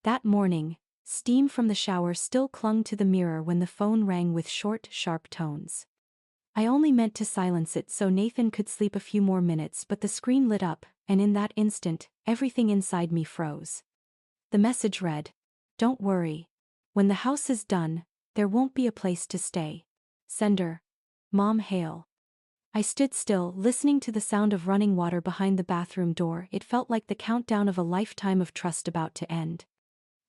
That morning, steam from the shower still clung to the mirror when the phone rang with short, sharp tones. I only meant to silence it so Nathan could sleep a few more minutes, but the screen lit up, and in that instant, everything inside me froze. The message read, "Don't worry. When the house is done, there won't be a place to stay. Sender, Mom Hale." I stood still, listening to the sound of running water behind the bathroom door. It felt like the countdown of a lifetime of trust about to end.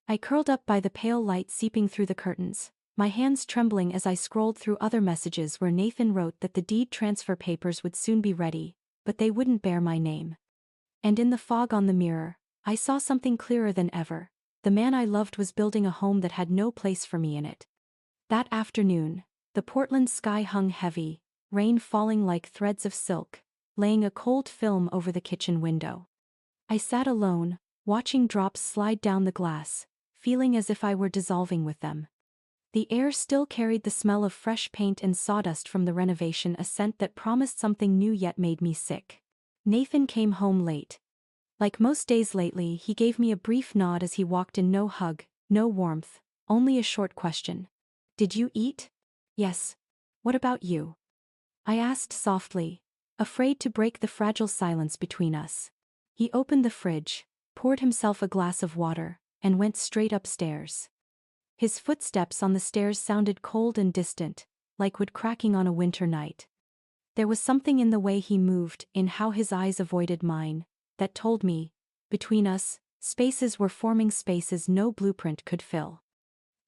I curled up by the pale light seeping through the curtains, my hands trembling as I scrolled through other messages where Nathan wrote that the deed transfer papers would soon be ready, but they wouldn't bear my name. And in the fog on the mirror, I saw something clearer than ever. The man I loved was building a home that had no place for me in it. That afternoon, the Portland sky hung heavy, rain falling like threads of silk, laying a cold film over the kitchen window. I sat alone, watching drops slide down the glass, feeling as if I were dissolving with them. The air still carried the smell of fresh paint and sawdust from the renovation, a scent that promised something new yet made me sick. Nathan came home late. Like most days lately, he gave me a brief nod as he walked in. No hug, no warmth, only a short question. "Did you eat?" "Yes. What about you?" I asked softly, afraid to break the fragile silence between us. He opened the fridge, poured himself a glass of water, and went straight upstairs. His footsteps on the stairs sounded cold and distant, like wood cracking on a winter night. There was something in the way he moved, in how his eyes avoided mine, that told me, between us, spaces were forming, spaces no blueprint could fill.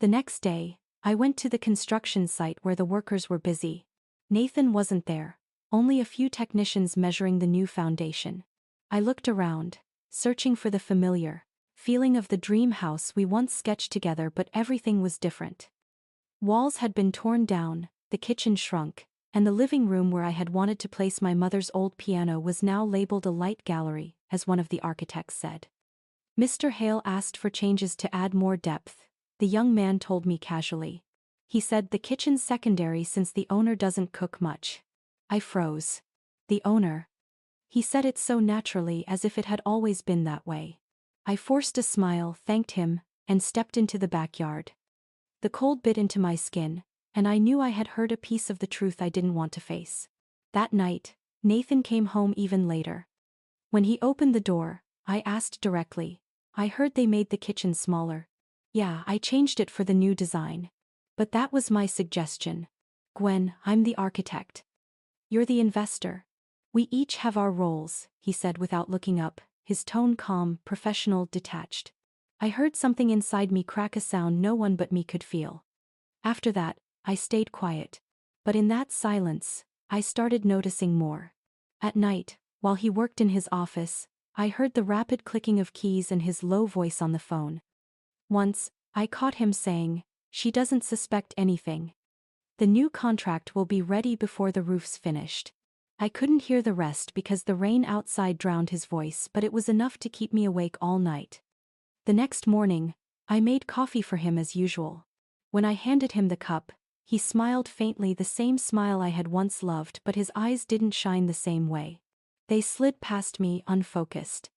The next day, I went to the construction site where the workers were busy. Nathan wasn't there, only a few technicians measuring the new foundation. I looked around, searching for the familiar feeling of the dream house we once sketched together, but everything was different. Walls had been torn down, the kitchen shrunk, and the living room where I had wanted to place my mother's old piano was now labeled a light gallery, as one of the architects said. "Mr. Hale asked for changes to add more depth," the young man told me casually. "He said the kitchen's secondary since the owner doesn't cook much." I froze. The owner? He said it so naturally, as if it had always been that way. I forced a smile, thanked him, and stepped into the backyard. The cold bit into my skin, and I knew I had heard a piece of the truth I didn't want to face. That night, Nathan came home even later. When he opened the door, I asked directly, "I heard they made the kitchen smaller." "Yeah, I changed it for the new design. But that was my suggestion. Gwen, I'm the architect. You're the investor. We each have our roles," he said without looking up, his tone calm, professional, detached. I heard something inside me crack, a sound no one but me could feel. After that, I stayed quiet. But in that silence, I started noticing more. At night, while he worked in his office, I heard the rapid clicking of keys and his low voice on the phone. Once, I caught him saying, "She doesn't suspect anything. The new contract will be ready before the roof's finished." I couldn't hear the rest because the rain outside drowned his voice, but it was enough to keep me awake all night. The next morning, I made coffee for him as usual. When I handed him the cup, he smiled faintly, the same smile I had once loved, but his eyes didn't shine the same way. They slid past me, unfocused.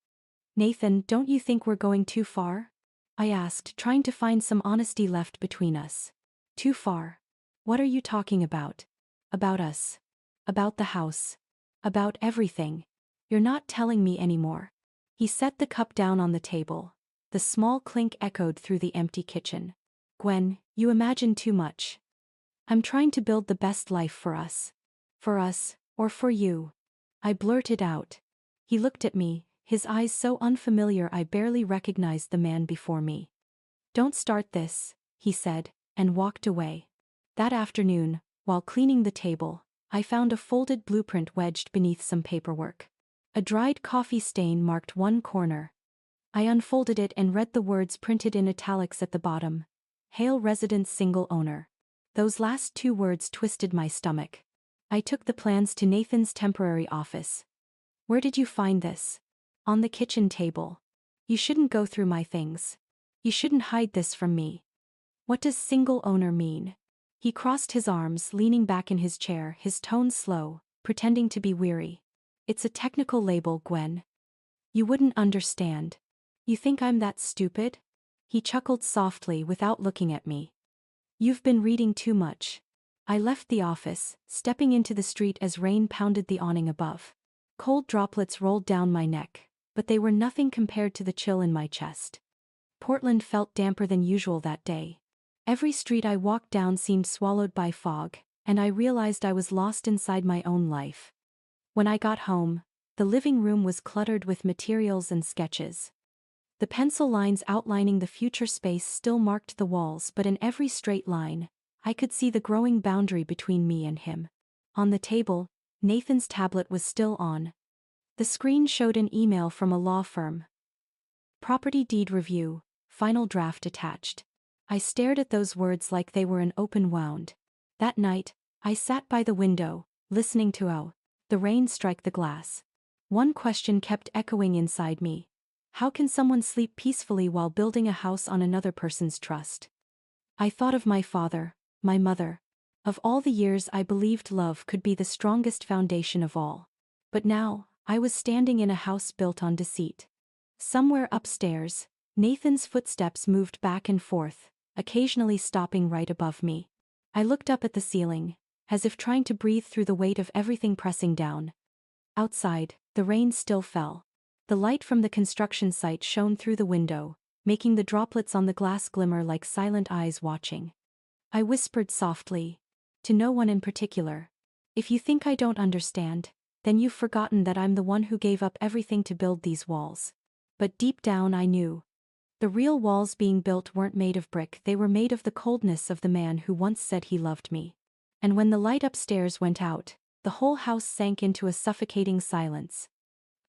"Nathan, don't you think we're going too far?" I asked, trying to find some honesty left between us. "Too far? What are you talking about?" "About us. About the house. About everything. You're not telling me anymore." He set the cup down on the table. The small clink echoed through the empty kitchen. "Gwen, you imagine too much. I'm trying to build the best life for us. For us, or for you." I blurted out. He looked at me, his eyes so unfamiliar I barely recognized the man before me. "Don't start this," he said, and walked away. That afternoon, while cleaning the table, I found a folded blueprint wedged beneath some paperwork. A dried coffee stain marked one corner. I unfolded it and read the words printed in italics at the bottom. "Hale Residence, single owner." Those last two words twisted my stomach. I took the plans to Nathan's temporary office. "Where did you find this?" "On the kitchen table. You shouldn't go through my things. You shouldn't hide this from me." "What does single owner mean?" He crossed his arms, leaning back in his chair, his tone slow, pretending to be weary. "It's a technical label, Gwen. You wouldn't understand. You think I'm that stupid?" He chuckled softly without looking at me. You've been reading too much. I left the office, stepping into the street as rain pounded the awning above. Cold droplets rolled down my neck, but they were nothing compared to the chill in my chest. Portland felt damper than usual that day. Every street I walked down seemed swallowed by fog, and I realized I was lost inside my own life. When I got home, the living room was cluttered with materials and sketches. The pencil lines outlining the future space still marked the walls, but in every straight line, I could see the growing boundary between me and him. On the table, Nathan's tablet was still on. The screen showed an email from a law firm. Property deed review, final draft attached. I stared at those words like they were an open wound. That night, I sat by the window, listening to the rain strike the glass. One question kept echoing inside me. How can someone sleep peacefully while building a house on another person's trust? I thought of my father, my mother. Of all the years I believed love could be the strongest foundation of all. But now, I was standing in a house built on deceit. Somewhere upstairs, Nathan's footsteps moved back and forth, occasionally stopping right above me. I looked up at the ceiling, as if trying to breathe through the weight of everything pressing down. Outside, the rain still fell. The light from the construction site shone through the window, making the droplets on the glass glimmer like silent eyes watching. I whispered softly, to no one in particular. If you think I don't understand, then you've forgotten that I'm the one who gave up everything to build these walls. But deep down I knew. The real walls being built weren't made of brick, they were made of the coldness of the man who once said he loved me. And when the light upstairs went out, the whole house sank into a suffocating silence.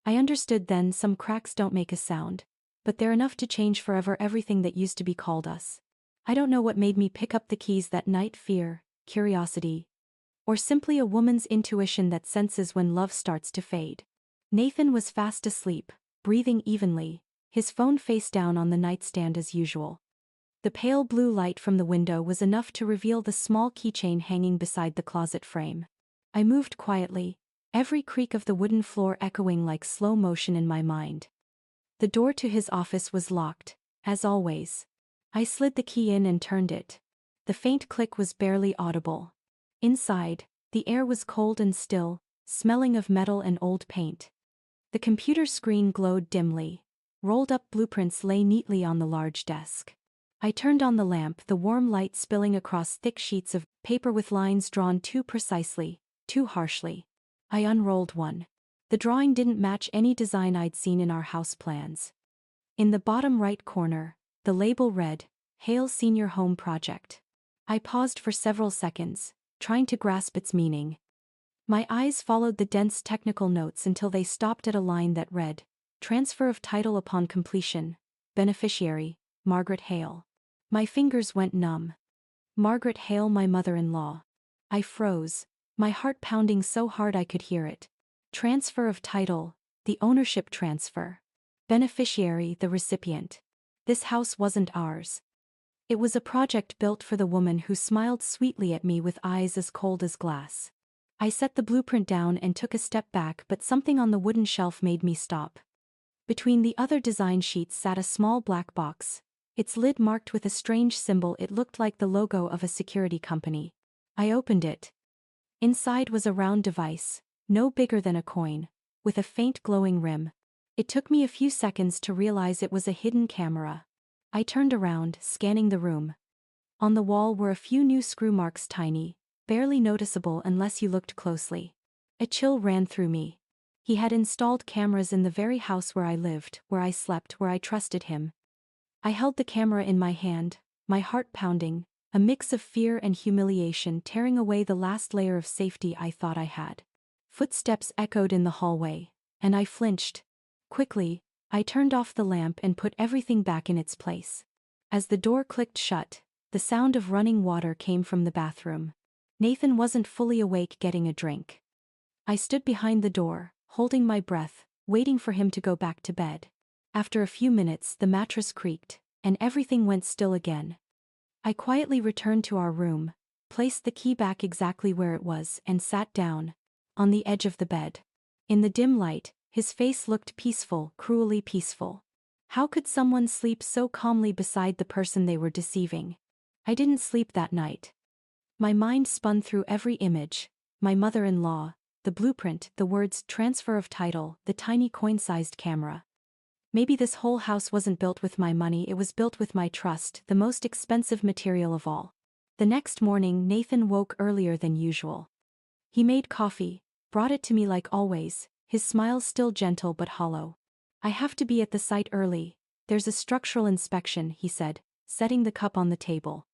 I understood then some cracks don't make a sound, but they're enough to change forever everything that used to be called us. I don't know what made me pick up the keys that night, fear, curiosity, or simply a woman's intuition that senses when love starts to fade. Nathan was fast asleep, breathing evenly, his phone face down on the nightstand as usual. The pale blue light from the window was enough to reveal the small keychain hanging beside the closet frame. I moved quietly, every creak of the wooden floor echoing like slow motion in my mind. The door to his office was locked, as always. I slid the key in and turned it. The faint click was barely audible. Inside, the air was cold and still, smelling of metal and old paint. The computer screen glowed dimly. Rolled-up blueprints lay neatly on the large desk. I turned on the lamp, the warm light spilling across thick sheets of paper with lines drawn too precisely, too harshly. I unrolled one. The drawing didn't match any design I'd seen in our house plans. In the bottom right corner, the label read, Hale Senior Home Project. I paused for several seconds, trying to grasp its meaning. My eyes followed the dense technical notes until they stopped at a line that read, Transfer of title upon completion. Beneficiary, Margaret Hale. My fingers went numb. Margaret Hale, my mother-in-law. I froze, my heart pounding so hard I could hear it. Transfer of title, the ownership transfer. Beneficiary, the recipient. This house wasn't ours. It was a project built for the woman who smiled sweetly at me with eyes as cold as glass. I set the blueprint down and took a step back, but something on the wooden shelf made me stop. Between the other design sheets sat a small black box, its lid marked with a strange symbol. It looked like the logo of a security company. I opened it. Inside was a round device, no bigger than a coin, with a faint glowing rim. It took me a few seconds to realize it was a hidden camera. I turned around, scanning the room. On the wall were a few new screw marks, tiny, barely noticeable unless you looked closely. A chill ran through me. He had installed cameras in the very house where I lived, where I slept, where I trusted him. I held the camera in my hand, my heart pounding, a mix of fear and humiliation tearing away the last layer of safety I thought I had. Footsteps echoed in the hallway, and I flinched. Quickly, I turned off the lamp and put everything back in its place. As the door clicked shut, the sound of running water came from the bathroom. Nathan wasn't fully awake getting a drink. I stood behind the door, holding my breath, waiting for him to go back to bed. After a few minutes, the mattress creaked, and everything went still again. I quietly returned to our room, placed the key back exactly where it was, and sat down, on the edge of the bed. In the dim light, his face looked peaceful, cruelly peaceful. How could someone sleep so calmly beside the person they were deceiving? I didn't sleep that night. My mind spun through every image: my mother-in-law, the blueprint, the words transfer of title, the tiny coin-sized camera. Maybe this whole house wasn't built with my money, it was built with my trust, the most expensive material of all. The next morning Nathan woke earlier than usual. He made coffee, brought it to me like always, his smile still gentle but hollow. "I have to be at the site early. There's a structural inspection," he said, setting the cup on the table.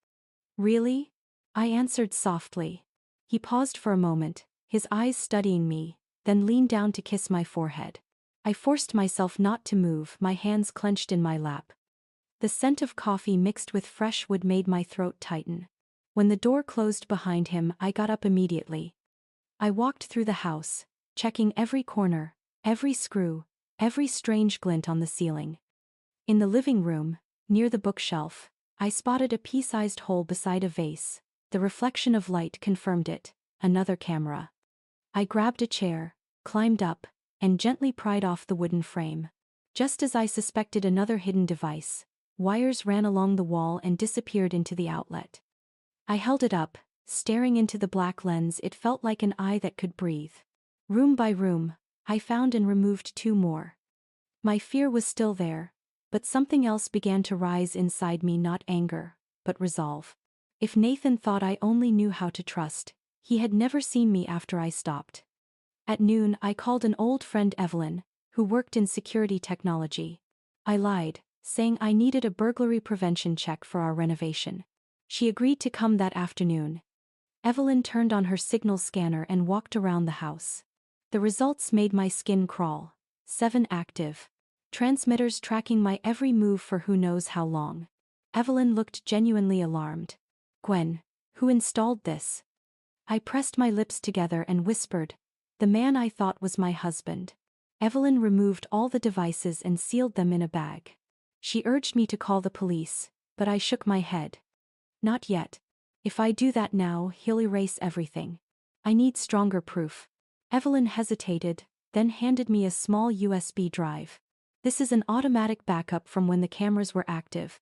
"Really?" I answered softly. He paused for a moment, his eyes studying me, then leaned down to kiss my forehead. I forced myself not to move, my hands clenched in my lap. The scent of coffee mixed with fresh wood made my throat tighten. When the door closed behind him, I got up immediately. I walked through the house, checking every corner, every screw, every strange glint on the ceiling. In the living room, near the bookshelf, I spotted a pea-sized hole beside a vase. The reflection of light confirmed it: another camera. I grabbed a chair, climbed up, and gently pried off the wooden frame. Just as I suspected another hidden device, wires ran along the wall and disappeared into the outlet. I held it up, staring into the black lens. It felt like an eye that could breathe. Room by room, I found and removed 2 more. My fear was still there, but something else began to rise inside me, not anger, but resolve. If Nathan thought I only knew how to trust, he had never seen me after I stopped. At noon I called an old friend, Evelyn, who worked in security technology. I lied, saying I needed a burglary prevention check for our renovation. She agreed to come that afternoon. Evelyn turned on her signal scanner and walked around the house. The results made my skin crawl. 7 active transmitters tracking my every move for who knows how long. Evelyn looked genuinely alarmed. "Gwen, who installed this?" I pressed my lips together and whispered, "The man I thought was my husband." Evelyn removed all the devices and sealed them in a bag. She urged me to call the police, but I shook my head. "Not yet. If I do that now, he'll erase everything. I need stronger proof." Evelyn hesitated, then handed me a small USB drive. "This is an automatic backup from when the cameras were active.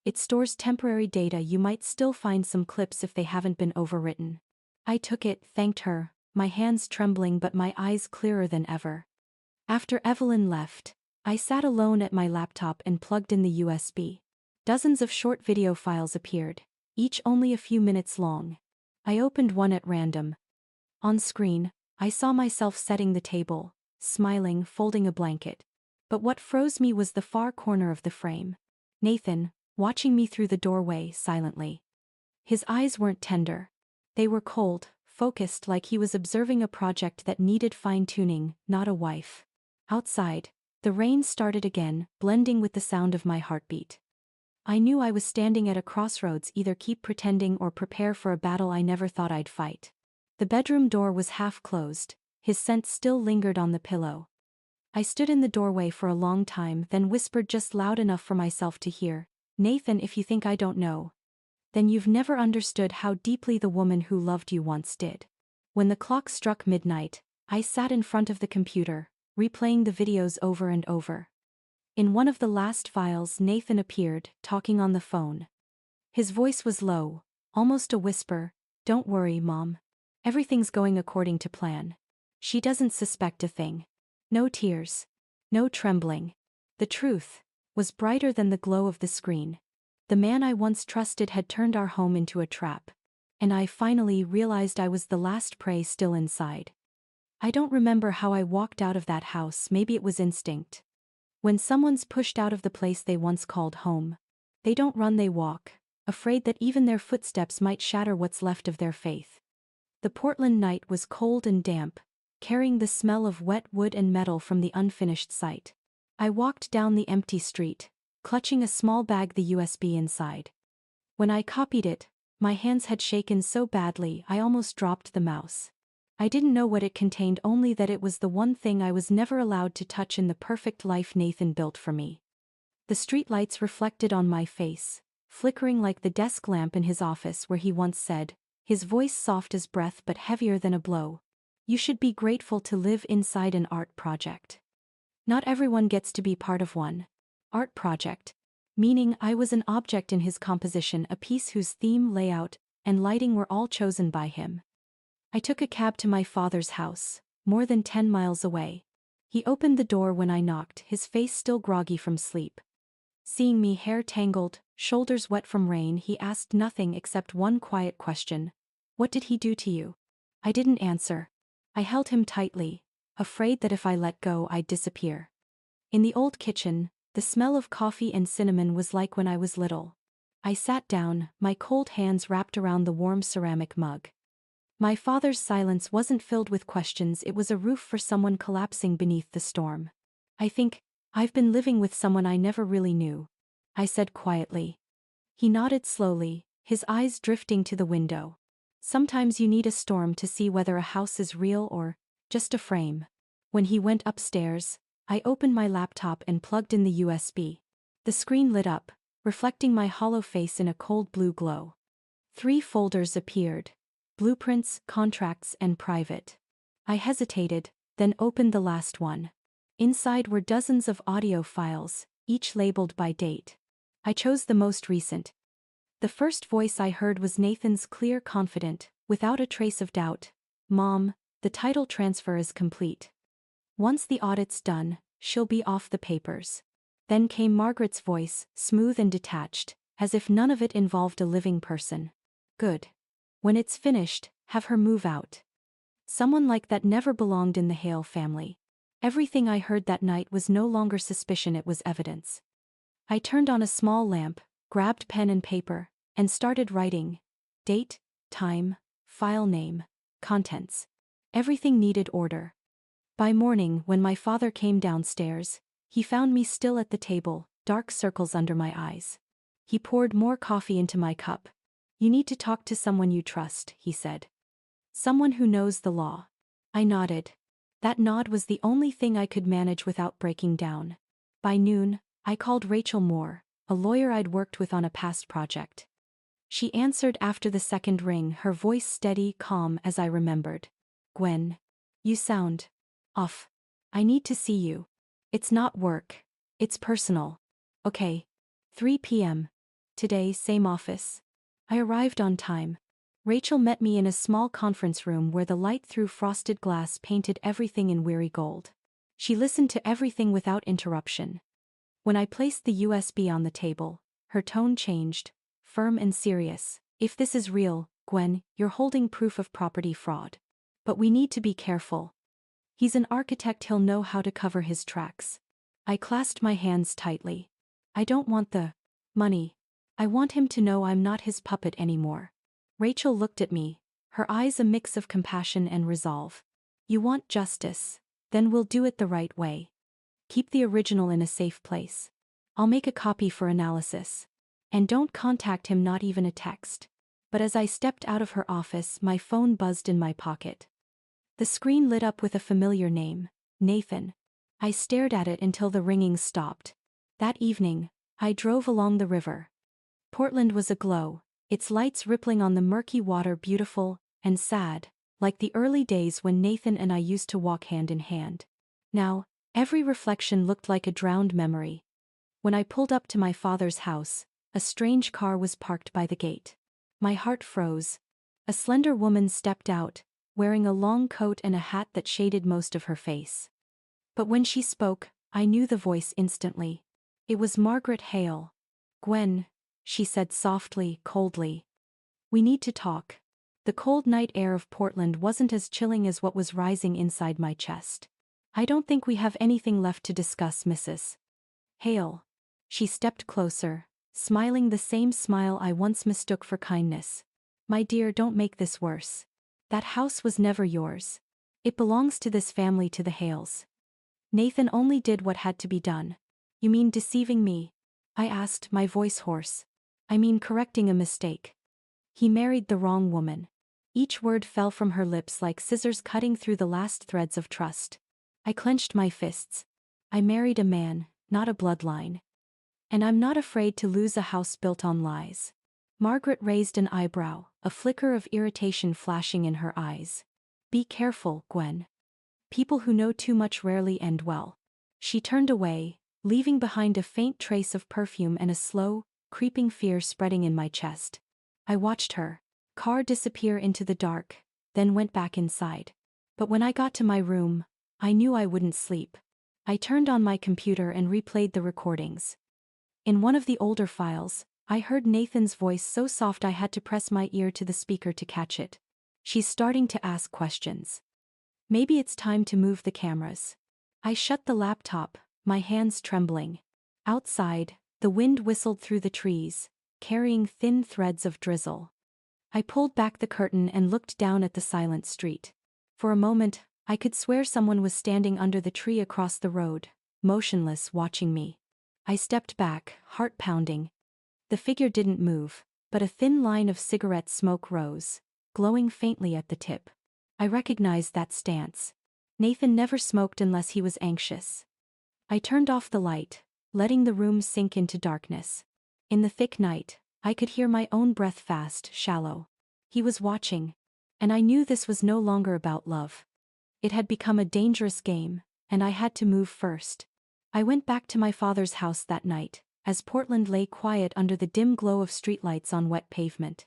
It stores temporary data. You might still find some clips if they haven't been overwritten." I took it, thanked her, my hands trembling but my eyes clearer than ever. After Evelyn left, I sat alone at my laptop and plugged in the USB. Dozens of short video files appeared, each only a few minutes long. I opened one at random. On screen, I saw myself setting the table, smiling, folding a blanket. But what froze me was the far corner of the frame. Nathan, watching me through the doorway silently. His eyes weren't tender. They were cold, focused, like he was observing a project that needed fine-tuning, not a wife. Outside, the rain started again, blending with the sound of my heartbeat. I knew I was standing at a crossroads: either keep pretending or prepare for a battle I never thought I'd fight. The bedroom door was half closed, his scent still lingered on the pillow. I stood in the doorway for a long time, then whispered just loud enough for myself to hear, "Nathan, if you think I don't know, then you've never understood how deeply the woman who loved you once did." When the clock struck midnight, I sat in front of the computer, replaying the videos over and over. In one of the last files, Nathan appeared, talking on the phone. His voice was low, almost a whisper. "Don't worry, Mom. Everything's going according to plan. She doesn't suspect a thing." No tears. No trembling. The truth was brighter than the glow of the screen. The man I once trusted had turned our home into a trap. And I finally realized I was the last prey still inside. I don't remember how I walked out of that house. Maybe it was instinct. When someone's pushed out of the place they once called home, they don't run, they walk, afraid that even their footsteps might shatter what's left of their faith. The Portland night was cold and damp, carrying the smell of wet wood and metal from the unfinished site. I walked down the empty street, clutching a small bag, the USB inside. When I copied it, my hands had shaken so badly I almost dropped the mouse. I didn't know what it contained, only that it was the one thing I was never allowed to touch in the perfect life Nathan built for me. The streetlights reflected on my face, flickering like the desk lamp in his office where he once said, his voice soft as breath but heavier than a blow, "You should be grateful to live inside an art project. Not everyone gets to be part of one." art project. Meaning I was an object in his composition, a piece whose theme, layout, and lighting were all chosen by him. I took a cab to my father's house, more than 10 miles away. He opened the door when I knocked, his face still groggy from sleep. Seeing me, hair tangled, shoulders wet from rain, he asked nothing except one quiet question. What did he do to you? I didn't answer. I held him tightly, afraid that if I let go I'd disappear. In the old kitchen, the smell of coffee and cinnamon was like when I was little. I sat down, my cold hands wrapped around the warm ceramic mug. My father's silence wasn't filled with questions, it was a roof for someone collapsing beneath the storm. I think, I've been living with someone I never really knew, I said quietly. He nodded slowly, his eyes drifting to the window. Sometimes you need a storm to see whether a house is real or just a frame. When he went upstairs, I opened my laptop and plugged in the USB. The screen lit up, reflecting my hollow face in a cold blue glow. 3 folders appeared: blueprints, contracts, and private. I hesitated, then opened the last one. Inside were dozens of audio files, each labeled by date. I chose the most recent. The first voice I heard was Nathan's, clear, confident, without a trace of doubt. Mom, the title transfer is complete. Once the audit's done, she'll be off the papers. Then came Margaret's voice, smooth and detached, as if none of it involved a living person. Good. When it's finished, have her move out. Someone like that never belonged in the Hale family. Everything I heard that night was no longer suspicion, it was evidence. I turned on a small lamp, grabbed pen and paper, and started writing. Date, time, file name, contents. Everything needed order. By morning, when my father came downstairs, he found me still at the table, dark circles under my eyes. He poured more coffee into my cup. You need to talk to someone you trust, he said. Someone who knows the law. I nodded. That nod was the only thing I could manage without breaking down. By noon, I called Rachel Moore, a lawyer I'd worked with on a past project. She answered after the second ring, her voice steady, calm as I remembered. Gwen. You sound off. I need to see you. It's not work. It's personal. Okay. 3 p.m. Today, same office. I arrived on time. Rachel met me in a small conference room where the light through frosted glass painted everything in weary gold. She listened to everything without interruption. When I placed the USB on the table, her tone changed, firm and serious. If this is real, Gwen, you're holding proof of property fraud. But we need to be careful. He's an architect, he'll know how to cover his tracks. I clasped my hands tightly. I don't want the money. I want him to know I'm not his puppet anymore. Rachel looked at me, her eyes a mix of compassion and resolve. You want justice? Then we'll do it the right way. Keep the original in a safe place. I'll make a copy for analysis. And don't contact him, not even a text. But as I stepped out of her office, my phone buzzed in my pocket. The screen lit up with a familiar name, Nathan. I stared at it until the ringing stopped. That evening, I drove along the river. Portland was aglow, its lights rippling on the murky water, beautiful and sad, like the early days when Nathan and I used to walk hand in hand. Now, every reflection looked like a drowned memory. When I pulled up to my father's house, a strange car was parked by the gate. My heart froze. A slender woman stepped out, wearing a long coat and a hat that shaded most of her face. But when she spoke, I knew the voice instantly. It was Margaret Hale. Gwen, she said softly, coldly. We need to talk. The cold night air of Portland wasn't as chilling as what was rising inside my chest. I don't think we have anything left to discuss, Mrs. Hale. She stepped closer, smiling the same smile I once mistook for kindness. My dear, don't make this worse. That house was never yours. It belongs to this family, to the Hales. Nathan only did what had to be done. You mean deceiving me? I asked, my voice hoarse. I mean correcting a mistake. He married the wrong woman. Each word fell from her lips like scissors cutting through the last threads of trust. I clenched my fists. I married a man, not a bloodline. And I'm not afraid to lose a house built on lies. Margaret raised an eyebrow, a flicker of irritation flashing in her eyes. Be careful, Gwen. People who know too much rarely end well. She turned away, leaving behind a faint trace of perfume and a slow, creeping fear spreading in my chest. I watched her car disappear into the dark, then went back inside. But when I got to my room, I knew I wouldn't sleep. I turned on my computer and replayed the recordings. In one of the older files, I heard Nathan's voice so soft I had to press my ear to the speaker to catch it. She's starting to ask questions. Maybe it's time to move the cameras. I shut the laptop, my hands trembling. Outside, the wind whistled through the trees, carrying thin threads of drizzle. I pulled back the curtain and looked down at the silent street. For a moment, I could swear someone was standing under the tree across the road, motionless, watching me. I stepped back, heart pounding. The figure didn't move, but a thin line of cigarette smoke rose, glowing faintly at the tip. I recognized that stance. Nathan never smoked unless he was anxious. I turned off the light, letting the room sink into darkness. In the thick night, I could hear my own breath fast, shallow. He was watching, and I knew this was no longer about love. It had become a dangerous game, and I had to move first. I went back to my father's house that night, as Portland lay quiet under the dim glow of streetlights on wet pavement.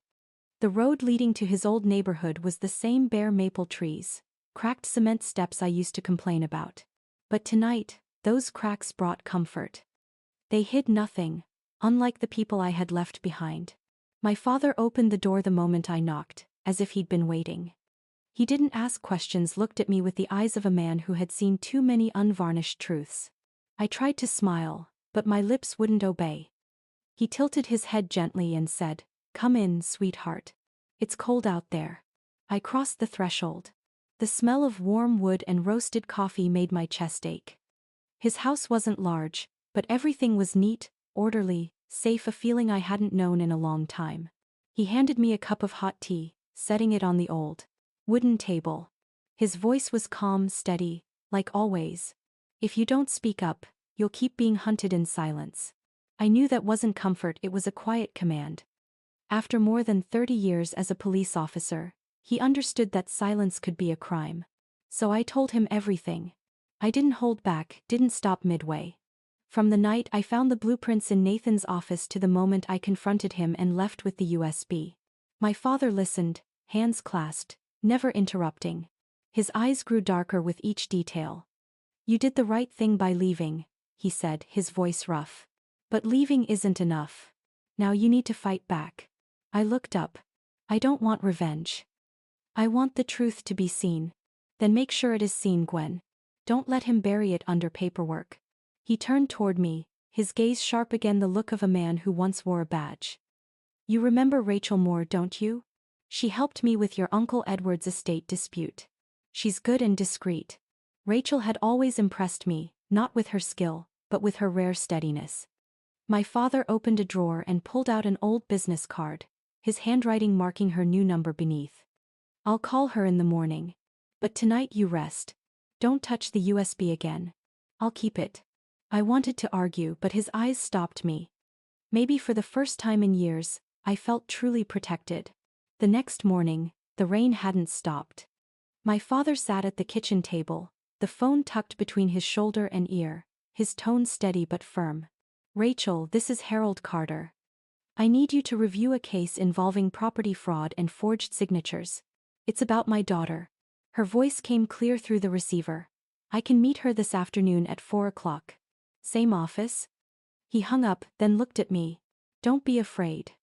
The road leading to his old neighborhood was the same bare maple trees, cracked cement steps I used to complain about. But tonight, those cracks brought comfort. They hid nothing, unlike the people I had left behind. My father opened the door the moment I knocked, as if he'd been waiting. He didn't ask questions, looked at me with the eyes of a man who had seen too many unvarnished truths. I tried to smile, but my lips wouldn't obey. He tilted his head gently and said, "Come in, sweetheart. It's cold out there." I crossed the threshold. The smell of warm wood and roasted coffee made my chest ache. His house wasn't large, but everything was neat, orderly, safe, a feeling I hadn't known in a long time. He handed me a cup of hot tea, setting it on the old wooden table. His voice was calm, steady, like always. "If you don't speak up, you'll keep being hunted in silence." I knew that wasn't comfort, it was a quiet command. After more than 30 years as a police officer, he understood that silence could be a crime. So I told him everything. I didn't hold back, didn't stop midway. From the night I found the blueprints in Nathan's office to the moment I confronted him and left with the USB. My father listened, hands clasped, never interrupting. His eyes grew darker with each detail. "You did the right thing by leaving," he said, his voice rough. "But leaving isn't enough. Now you need to fight back." I looked up. "I don't want revenge. I want the truth to be seen." "Then make sure it is seen, Gwen. Don't let him bury it under paperwork." He turned toward me, his gaze sharp again, the look of a man who once wore a badge. "You remember Rachel Moore, don't you? She helped me with your Uncle Edward's estate dispute. She's good and discreet." Rachel had always impressed me, not with her skill, but with her rare steadiness. My father opened a drawer and pulled out an old business card, his handwriting marking her new number beneath. "I'll call her in the morning. But tonight you rest. Don't touch the USB again. I'll keep it." I wanted to argue, but his eyes stopped me. Maybe for the first time in years, I felt truly protected. The next morning, the rain hadn't stopped. My father sat at the kitchen table, the phone tucked between his shoulder and ear, his tone steady but firm. "Rachel, this is Harold Carter. I need you to review a case involving property fraud and forged signatures. It's about my daughter." Her voice came clear through the receiver. "I can meet her this afternoon at 4 o'clock. Same office?" He hung up, then looked at me. "Don't be afraid.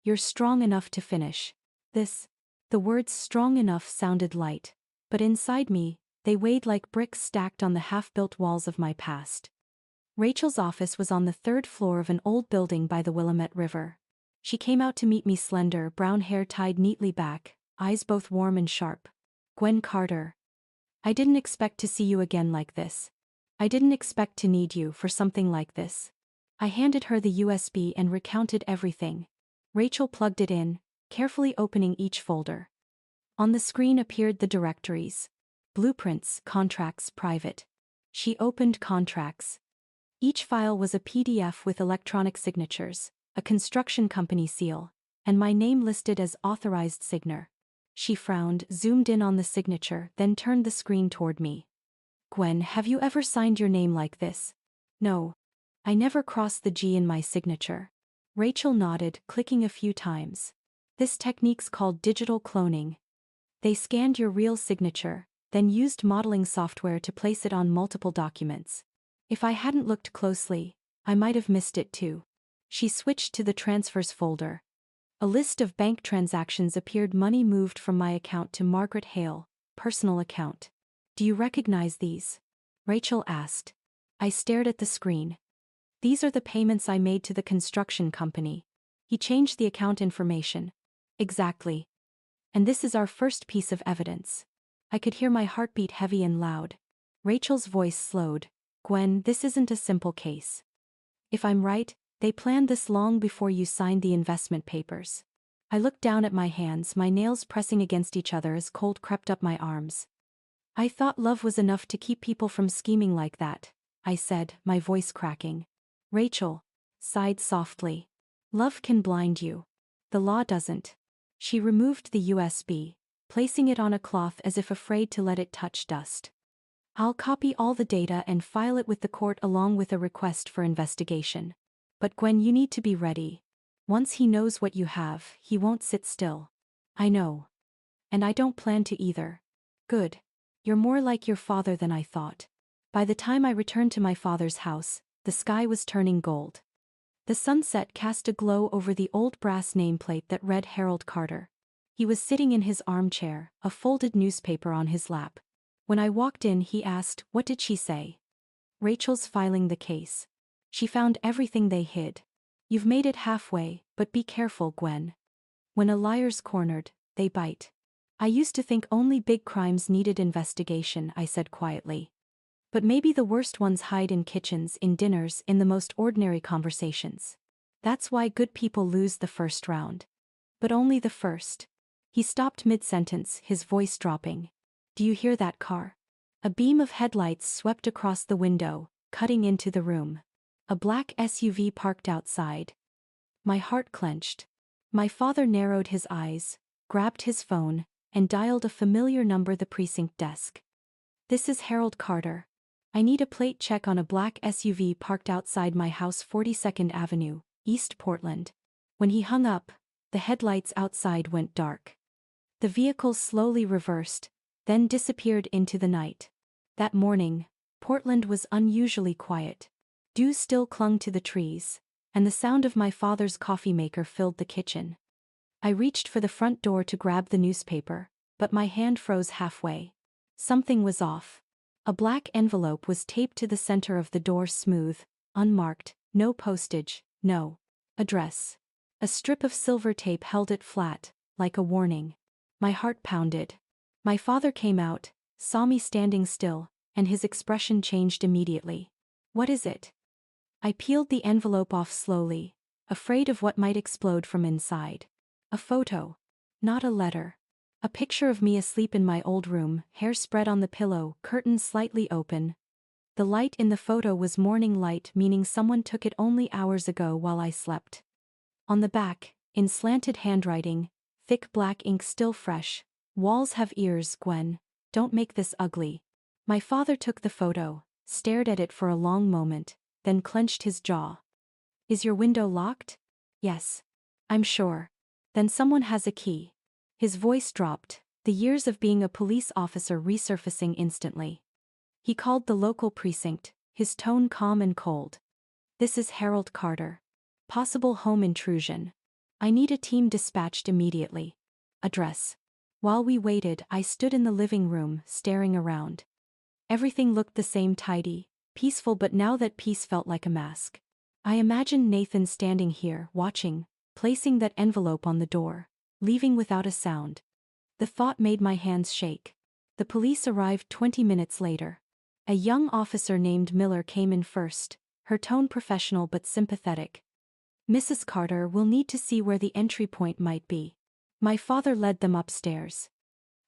You're strong enough to finish this." The words "strong enough" sounded light, but inside me, they weighed like bricks stacked on the half-built walls of my past. Rachel's office was on the 3rd floor of an old building by the Willamette River. She came out to meet me, slender, brown hair tied neatly back, eyes both warm and sharp. "Gwen Carter. I didn't expect to see you again like this. I didn't expect to need you for something like this." I handed her the USB and recounted everything. Rachel plugged it in, carefully opening each folder. On the screen appeared the directories. Blueprints, contracts, private. She opened contracts. Each file was a PDF with electronic signatures, a construction company seal, and my name listed as authorized signer. She frowned, zoomed in on the signature, then turned the screen toward me. "Gwen, have you ever signed your name like this?" "No. I never crossed the G in my signature. Rachel nodded, clicking a few times. This technique's called digital cloning. They scanned your real signature, then used modeling software to place it on multiple documents. If I hadn't looked closely, I might have missed it too. She switched to the transfers folder. A list of bank transactions appeared. Money moved from my account to Margaret Hale, personal account. Do you recognize these? Rachel asked. I stared at the screen. These are the payments I made to the construction company. He changed the account information. Exactly. And this is our first piece of evidence. I could hear my heartbeat heavy and loud. Rachel's voice slowed. Gwen, this isn't a simple case. If I'm right, they planned this long before you signed the investment papers. I looked down at my hands, my nails pressing against each other as cold crept up my arms. I thought love was enough to keep people from scheming like that, I said, my voice cracking. Rachel sighed softly. Love can blind you. The law doesn't. She removed the USB, placing it on a cloth as if afraid to let it touch dust. I'll copy all the data and file it with the court along with a request for investigation. But Gwen, you need to be ready. Once he knows what you have, he won't sit still. I know. And I don't plan to either. Good. You're more like your father than I thought. By the time I returned to my father's house, the sky was turning gold. The sunset cast a glow over the old brass nameplate that read Harold Carter. He was sitting in his armchair, a folded newspaper on his lap. When I walked in, he asked, "What did she say?" "Rachel's filing the case. She found everything they hid. You've made it halfway, but be careful, Gwen. When a liar's cornered, they bite." I used to think only big crimes needed investigation, I said quietly. But maybe the worst ones hide in kitchens, in dinners, in the most ordinary conversations. That's why good people lose the first round. But only the first. He stopped mid-sentence, his voice dropping. Do you hear that car? A beam of headlights swept across the window, cutting into the room. A black SUV parked outside. My heart clenched. My father narrowed his eyes, grabbed his phone, and dialed a familiar number, the precinct desk. This is Harold Carter. I need a plate check on a black SUV parked outside my house, 42nd Avenue, East Portland. When he hung up, the headlights outside went dark. The vehicle slowly reversed, then disappeared into the night. That morning, Portland was unusually quiet. Dew still clung to the trees, and the sound of my father's coffee maker filled the kitchen. I reached for the front door to grab the newspaper, but my hand froze halfway. Something was off. A black envelope was taped to the center of the door, smooth, unmarked, no postage, no address. A strip of silver tape held it flat, like a warning. My heart pounded. My father came out, saw me standing still, and his expression changed immediately. What is it? I peeled the envelope off slowly, afraid of what might explode from inside. A photo. Not a letter. A picture of me asleep in my old room, hair spread on the pillow, curtains slightly open. The light in the photo was morning light, meaning someone took it only hours ago while I slept. On the back, in slanted handwriting, thick black ink still fresh, "Walls have ears, Gwen. Don't make this ugly." My father took the photo, stared at it for a long moment, then clenched his jaw. "Is your window locked?" "Yes. I'm sure. Then someone has a key." His voice dropped, the years of being a police officer resurfacing instantly. He called the local precinct, his tone calm and cold. "This is Harold Carter. Possible home intrusion. I need a team dispatched immediately. Address." While we waited, I stood in the living room, staring around. Everything looked the same, tidy, peaceful, but now that peace felt like a mask. I imagined Nathan standing here, watching, placing that envelope on the door, leaving without a sound. The thought made my hands shake. The police arrived 20 minutes later. A young officer named Miller came in first, her tone professional but sympathetic. "Mrs. Carter will need to see where the entry point might be." My father led them upstairs.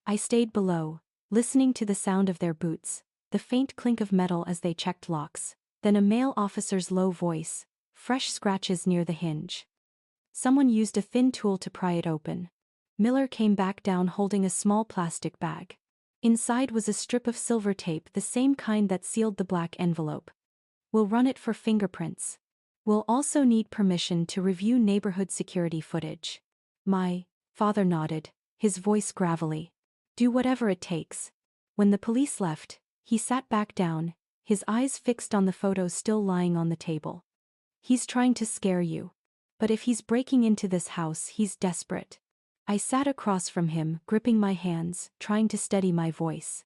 I stayed below, listening to the sound of their boots, the faint clink of metal as they checked locks, then a male officer's low voice, fresh scratches near the hinge. Someone used a thin tool to pry it open. Miller came back down holding a small plastic bag. Inside was a strip of silver tape, the same kind that sealed the black envelope. We'll run it for fingerprints. We'll also need permission to review neighborhood security footage. My father nodded, his voice gravelly. Do whatever it takes. When the police left, he sat back down, his eyes fixed on the photos still lying on the table. He's trying to scare you. But if he's breaking into this house, he's desperate. I sat across from him, gripping my hands, trying to steady my voice.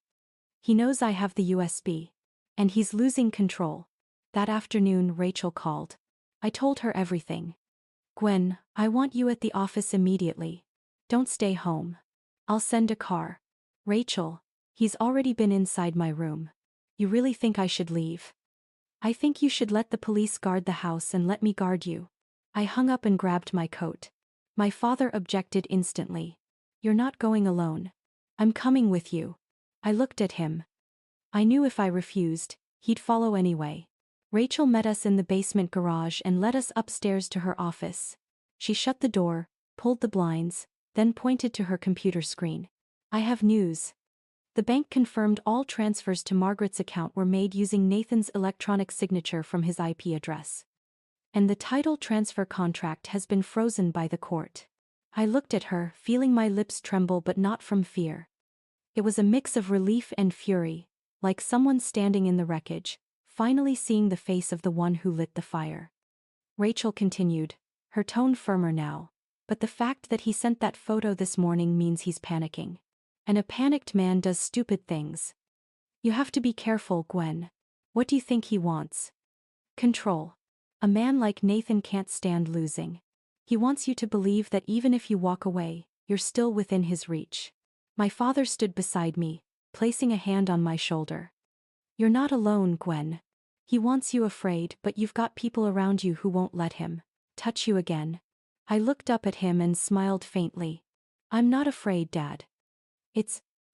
He knows I have the USB. And he's losing control. That afternoon, Rachel called. I told her everything. Gwen, I want you at the office immediately. Don't stay home. I'll send a car. Rachel, he's already been inside my room. You really think I should leave? I think you should let the police guard the house and let me guard you. I hung up and grabbed my coat. My father objected instantly. You're not going alone. I'm coming with you. I looked at him. I knew if I refused, he'd follow anyway. Rachel met us in the basement garage and led us upstairs to her office. She shut the door, pulled the blinds, then pointed to her computer screen. I have news. The bank confirmed all transfers to Margaret's account were made using Nathan's electronic signature from his IP address. And the title transfer contract has been frozen by the court. I looked at her, feeling my lips tremble but not from fear. It was a mix of relief and fury, like someone standing in the wreckage, finally seeing the face of the one who lit the fire. Rachel continued, her tone firmer now. But the fact that he sent that photo this morning means he's panicking. And a panicked man does stupid things. You have to be careful, Gwen. What do you think he wants? Control. A man like Nathan can't stand losing. He wants you to believe that even if you walk away, you're still within his reach. My father stood beside me, placing a hand on my shoulder. You're not alone, Gwen. He wants you afraid, but you've got people around you who won't let him touch you again. I looked up at him and smiled faintly. I'm not afraid, Dad.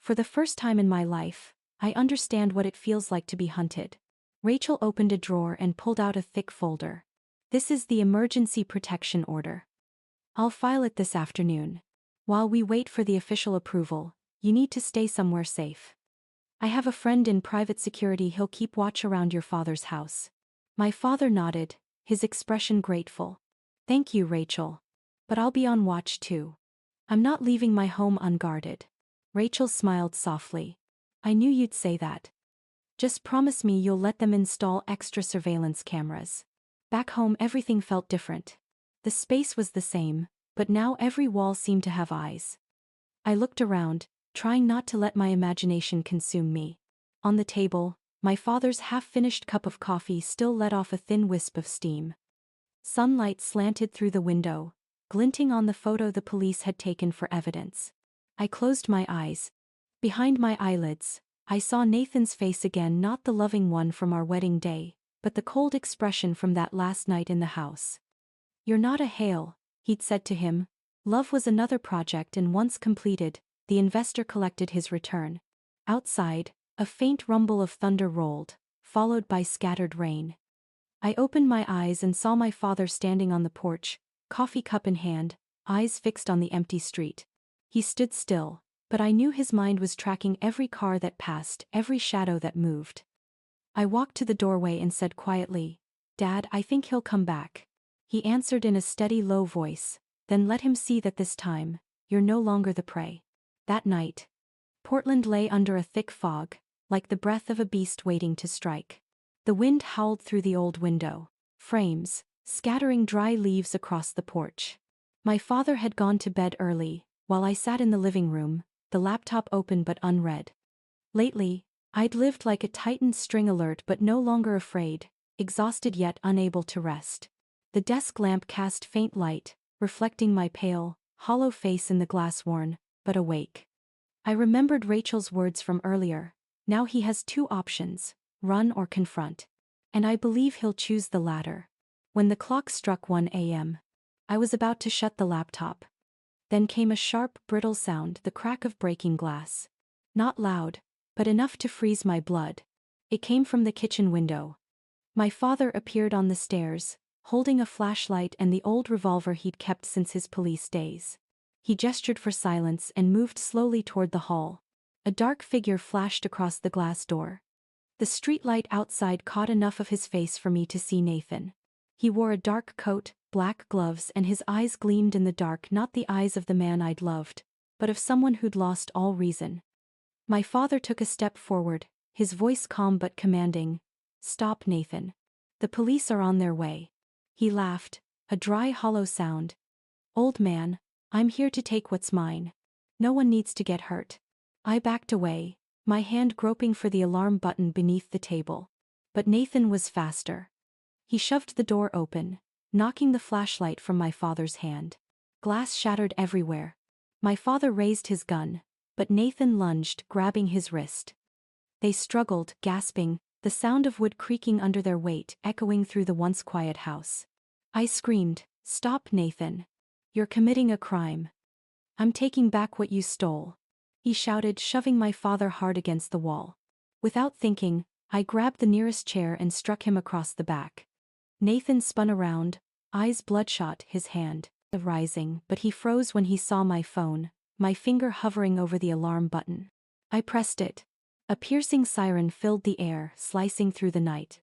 For the first time in my life, I understand what it feels like to be hunted. Rachel opened a drawer and pulled out a thick folder. This is the emergency protection order. I'll file it this afternoon. While we wait for the official approval, you need to stay somewhere safe. I have a friend in private security. He'll keep watch around your father's house. My father nodded, his expression grateful. Thank you, Rachel. But I'll be on watch too. I'm not leaving my home unguarded. Rachel smiled softly. I knew you'd say that. Just promise me you'll let them install extra surveillance cameras. Back home everything felt different. The space was the same, but now every wall seemed to have eyes. I looked around, trying not to let my imagination consume me. On the table, my father's half-finished cup of coffee still let off a thin wisp of steam. Sunlight slanted through the window, glinting on the photo the police had taken for evidence. I closed my eyes. Behind my eyelids, I saw Nathan's face again, not the loving one from our wedding day, but the cold expression from that last night in the house. You're not a Hale, he'd said to him. Love was another project, and once completed, the investor collected his return. Outside, a faint rumble of thunder rolled, followed by scattered rain. I opened my eyes and saw my father standing on the porch, coffee cup in hand, eyes fixed on the empty street. He stood still, but I knew his mind was tracking every car that passed, every shadow that moved. I walked to the doorway and said quietly, Dad, I think he'll come back. He answered in a steady, low voice, then let him see that this time, you're no longer the prey. That night, Portland lay under a thick fog, like the breath of a beast waiting to strike. The wind howled through the old window frames, scattering dry leaves across the porch. My father had gone to bed early, while I sat in the living room, the laptop open but unread. Lately, I'd lived like a tightened string, alert but no longer afraid, exhausted yet unable to rest. The desk lamp cast faint light, reflecting my pale, hollow face in the glass, worn, but awake. I remembered Rachel's words from earlier. Now he has two options, run or confront. And I believe he'll choose the latter. When the clock struck 1 a.m., I was about to shut the laptop. Then came a sharp, brittle sound, the crack of breaking glass. Not loud, but enough to freeze my blood. It came from the kitchen window. My father appeared on the stairs, holding a flashlight and the old revolver he'd kept since his police days. He gestured for silence and moved slowly toward the hall. A dark figure flashed across the glass door. The streetlight outside caught enough of his face for me to see Nathan. He wore a dark coat, black gloves, and his eyes gleamed in the dark, not the eyes of the man I'd loved, but of someone who'd lost all reason. My father took a step forward, his voice calm but commanding. "Stop, Nathan. The police are on their way." He laughed, a dry, hollow sound. "Old man, I'm here to take what's mine. No one needs to get hurt." I backed away, my hand groping for the alarm button beneath the table. But Nathan was faster. He shoved the door open, knocking the flashlight from my father's hand. Glass shattered everywhere. My father raised his gun, but Nathan lunged, grabbing his wrist. They struggled, gasping, the sound of wood creaking under their weight echoing through the once quiet house. I screamed, "Stop, Nathan. You're committing a crime." "I'm taking back what you stole," he shouted, shoving my father hard against the wall. Without thinking, I grabbed the nearest chair and struck him across the back. Nathan spun around, eyes bloodshot, his hand rising, but he froze when he saw my phone, my finger hovering over the alarm button. I pressed it. A piercing siren filled the air, slicing through the night.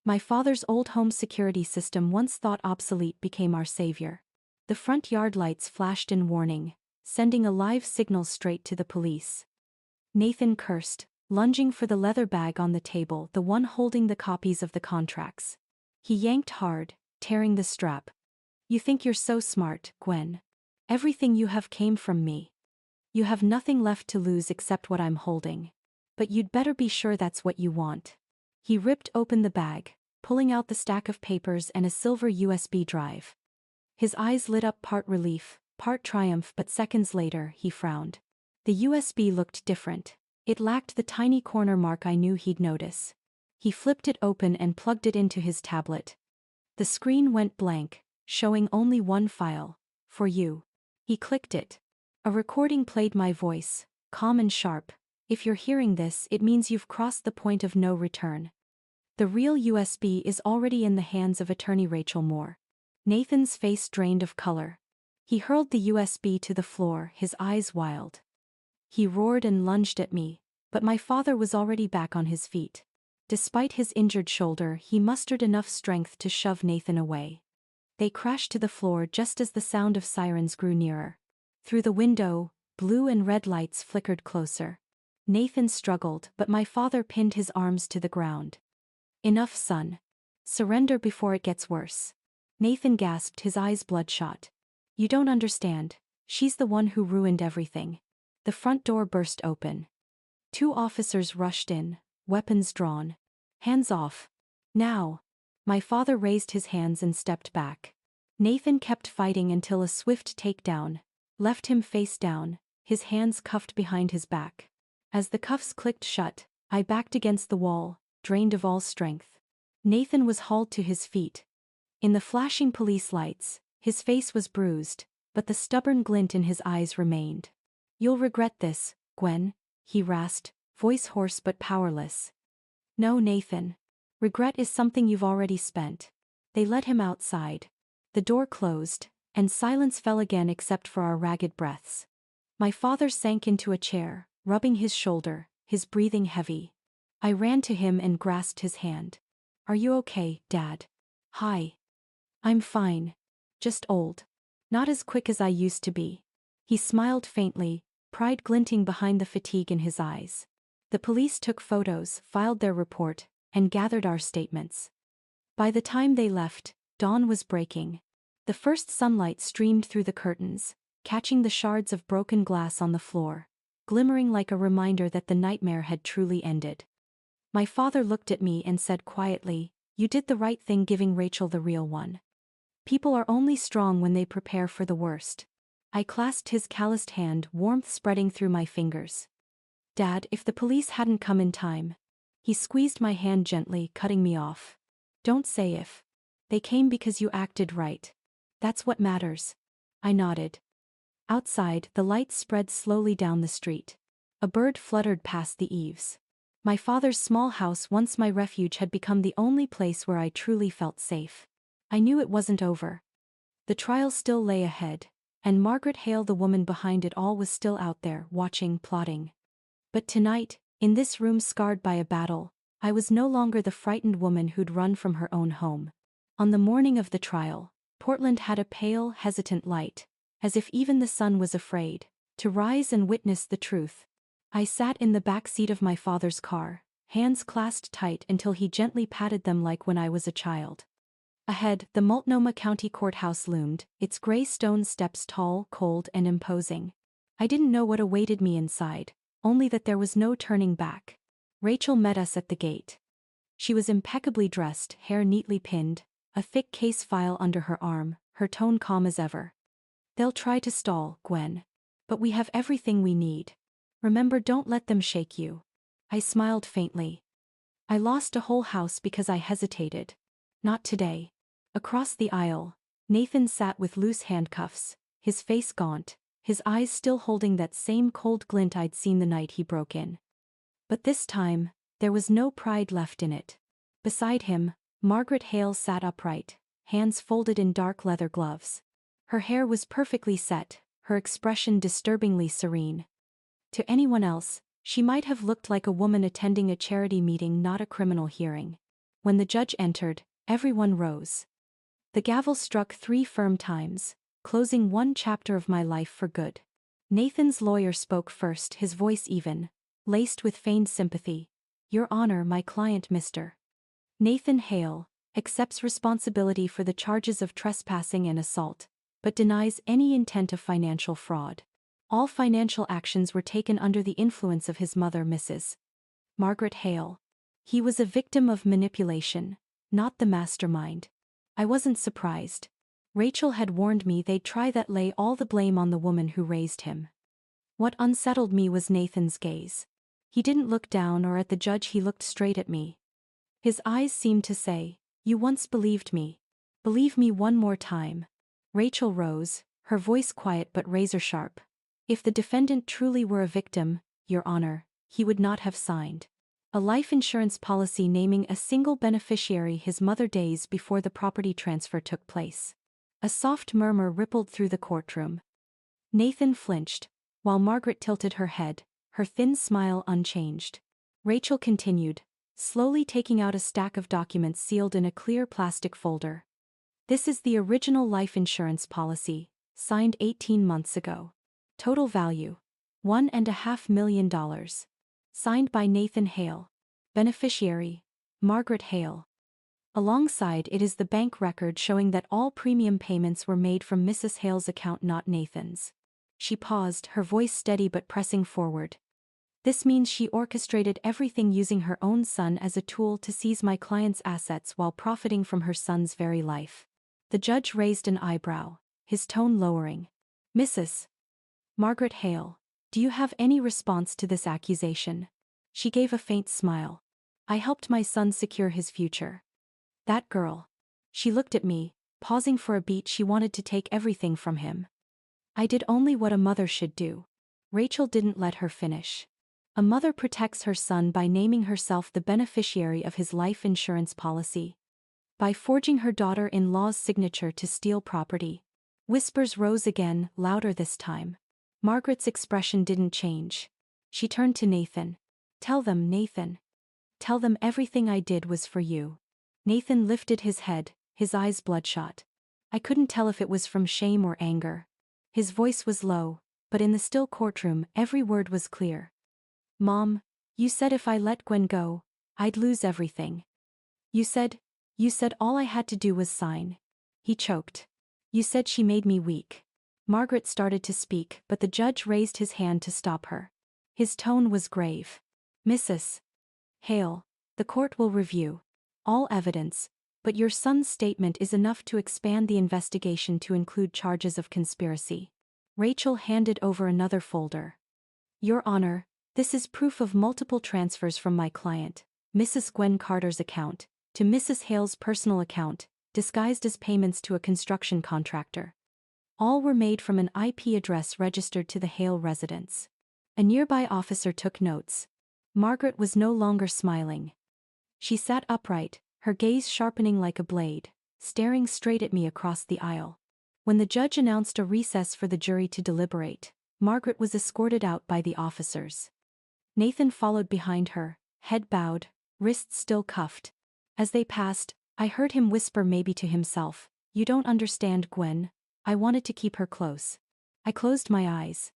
My father's old home security system, once thought obsolete, became our savior. The front yard lights flashed in warning, sending a live signal straight to the police. Nathan cursed, lunging for the leather bag on the table, the one holding the copies of the contracts. He yanked hard, tearing the strap. "You think you're so smart, Gwen. Everything you have came from me. You have nothing left to lose except what I'm holding. But you'd better be sure that's what you want." He ripped open the bag, pulling out the stack of papers and a silver USB drive. His eyes lit up, part relief, part triumph, but seconds later he frowned. The USB looked different. It lacked the tiny corner mark I knew he'd notice. He flipped it open and plugged it into his tablet. The screen went blank, showing only one file. "For you." He clicked it. A recording played, my voice, calm and sharp. "If you're hearing this, it means you've crossed the point of no return. The real USB is already in the hands of attorney Rachel Moore." Nathan's face drained of color. He hurled the USB to the floor, his eyes wild. He roared and lunged at me, but my father was already back on his feet. Despite his injured shoulder, he mustered enough strength to shove Nathan away. They crashed to the floor just as the sound of sirens grew nearer. Through the window, blue and red lights flickered closer. Nathan struggled, but my father pinned his arms to the ground. "Enough, son. Surrender before it gets worse." Nathan gasped, his eyes bloodshot. "You don't understand. She's the one who ruined everything." The front door burst open. 2 officers rushed in, weapons drawn. "Hands off. Now." My father raised his hands and stepped back. Nathan kept fighting until a swift takedown left him face down, his hands cuffed behind his back. As the cuffs clicked shut, I backed against the wall, drained of all strength. Nathan was hauled to his feet. In the flashing police lights, his face was bruised, but the stubborn glint in his eyes remained. "You'll regret this, Gwen," he rasped, voice hoarse but powerless. "No, Nathan. Regret is something you've already spent." They led him outside. The door closed, and silence fell again except for our ragged breaths. My father sank into a chair, rubbing his shoulder, his breathing heavy. I ran to him and grasped his hand. "Are you okay, Dad?" "Hi. I'm fine. Just old. Not as quick as I used to be." He smiled faintly, pride glinting behind the fatigue in his eyes. "The police took photos, filed their report, and gathered our statements. By the time they left, dawn was breaking. The first sunlight streamed through the curtains, catching the shards of broken glass on the floor, glimmering like a reminder that the nightmare had truly ended. My father looked at me and said quietly, "You did the right thing giving Rachel the real one. People are only strong when they prepare for the worst." I clasped his calloused hand, warmth spreading through my fingers. "Dad, if the police hadn't come in time..." He squeezed my hand gently, cutting me off. "Don't say if. They came because you acted right. That's what matters." I nodded. Outside, the lights spread slowly down the street. A bird fluttered past the eaves. My father's small house, once my refuge, had become the only place where I truly felt safe. I knew it wasn't over. The trial still lay ahead, and Margaret Hale, the woman behind it all, was still out there, watching, plotting. But tonight, in this room scarred by a battle, I was no longer the frightened woman who'd run from her own home. On the morning of the trial, Portland had a pale, hesitant light, as if even the sun was afraid to rise and witness the truth. I sat in the back seat of my father's car, hands clasped tight until he gently patted them like when I was a child. Ahead, the Multnomah County Courthouse loomed, its gray stone steps tall, cold, and imposing. I didn't know what awaited me inside, only that there was no turning back. Rachel met us at the gate. She was impeccably dressed, hair neatly pinned, a thick case file under her arm, her tone calm as ever. "They'll try to stall, Gwen. But we have everything we need. Remember, don't let them shake you." I smiled faintly. I lost a whole house because I hesitated. Not today. Across the aisle, Nathan sat with loose handcuffs, his face gaunt, his eyes still holding that same cold glint I'd seen the night he broke in. But this time, there was no pride left in it. Beside him, Margaret Hale sat upright, hands folded in dark leather gloves. Her hair was perfectly set, her expression disturbingly serene. To anyone else, she might have looked like a woman attending a charity meeting, not a criminal hearing. When the judge entered, everyone rose. The gavel struck 3 firm times, closing one chapter of my life for good. Nathan's lawyer spoke first, his voice even, laced with feigned sympathy. "Your Honor, my client Mr. Nathan Hale accepts responsibility for the charges of trespassing and assault, but denies any intent of financial fraud. All financial actions were taken under the influence of his mother, Mrs. Margaret Hale. He was a victim of manipulation, not the mastermind." I wasn't surprised. Rachel had warned me they'd try that, lay all the blame on the woman who raised him. What unsettled me was Nathan's gaze. He didn't look down or at the judge, he looked straight at me. His eyes seemed to say, "You once believed me. Believe me one more time." Rachel rose, her voice quiet but razor-sharp. "If the defendant truly were a victim, Your Honor, he would not have signed a life insurance policy naming a single beneficiary, his mother, days before the property transfer took place." A soft murmur rippled through the courtroom. Nathan flinched, while Margaret tilted her head, her thin smile unchanged. Rachel continued, slowly taking out a stack of documents sealed in a clear plastic folder. "This is the original life insurance policy, signed 18 months ago. Total value, $1.5 million. Signed by Nathan Hale. Beneficiary, Margaret Hale. Alongside it is the bank record showing that all premium payments were made from Mrs. Hale's account, not Nathan's." She paused, her voice steady but pressing forward. "This means she orchestrated everything, using her own son as a tool to seize my client's assets while profiting from her son's very life." The judge raised an eyebrow, his tone lowering. "Mrs. Margaret Hale, do you have any response to this accusation?" She gave a faint smile. "I helped my son secure his future. That girl." She looked at me, pausing for a beat. "She wanted to take everything from him. I did only what a mother should do." Rachel didn't let her finish. "A mother protects her son by naming herself the beneficiary of his life insurance policy. By forging her daughter-in-law's signature to steal property." Whispers rose again, louder this time. Margaret's expression didn't change. She turned to Nathan. "Tell them, Nathan. Tell them everything I did was for you." Nathan lifted his head, his eyes bloodshot. I couldn't tell if it was from shame or anger. His voice was low, but in the still courtroom every word was clear. "Mom, you said if I let Gwen go, I'd lose everything. You said all I had to do was sign." He choked. "You said she made me weak." Margaret started to speak, but the judge raised his hand to stop her. His tone was grave. "Mrs. Hale, the court will review all evidence, but your son's statement is enough to expand the investigation to include charges of conspiracy." Rachel handed over another folder. "Your Honor, this is proof of multiple transfers from my client, Mrs. Gwen Carter's account, to Mrs. Hale's personal account, disguised as payments to a construction contractor. All were made from an IP address registered to the Hale residence." A nearby officer took notes. Margaret was no longer smiling. She sat upright, her gaze sharpening like a blade, staring straight at me across the aisle. When the judge announced a recess for the jury to deliberate, Margaret was escorted out by the officers. Nathan followed behind her, head bowed, wrists still cuffed. As they passed, I heard him whisper maybe to himself, "You don't understand, Gwen." I wanted to keep her close. I closed my eyes.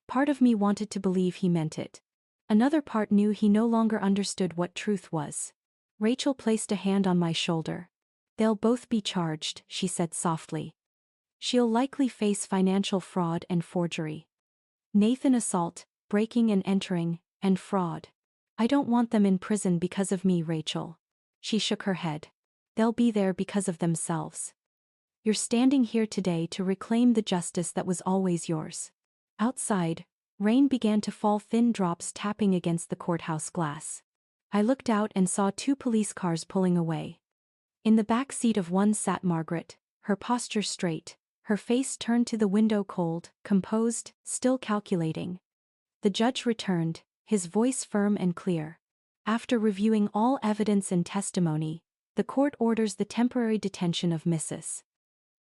Part of me wanted to believe he meant it. Another part knew he no longer understood what truth was. Rachel placed a hand on my shoulder. "They'll both be charged," she said softly. "She'll likely face financial fraud and forgery. Nathan assault, breaking and entering, and fraud. I don't want them in prison because of me, Rachel." She shook her head. "They'll be there because of themselves. You're standing here today to reclaim the justice that was always yours." Outside, rain began to fall, thin drops tapping against the courthouse glass. I looked out and saw 2 police cars pulling away. In the back seat of one sat Margaret, her posture straight, her face turned to the window, cold, composed, still calculating. The judge returned, his voice firm and clear. "After reviewing all evidence and testimony, the court orders the temporary detention of Mrs.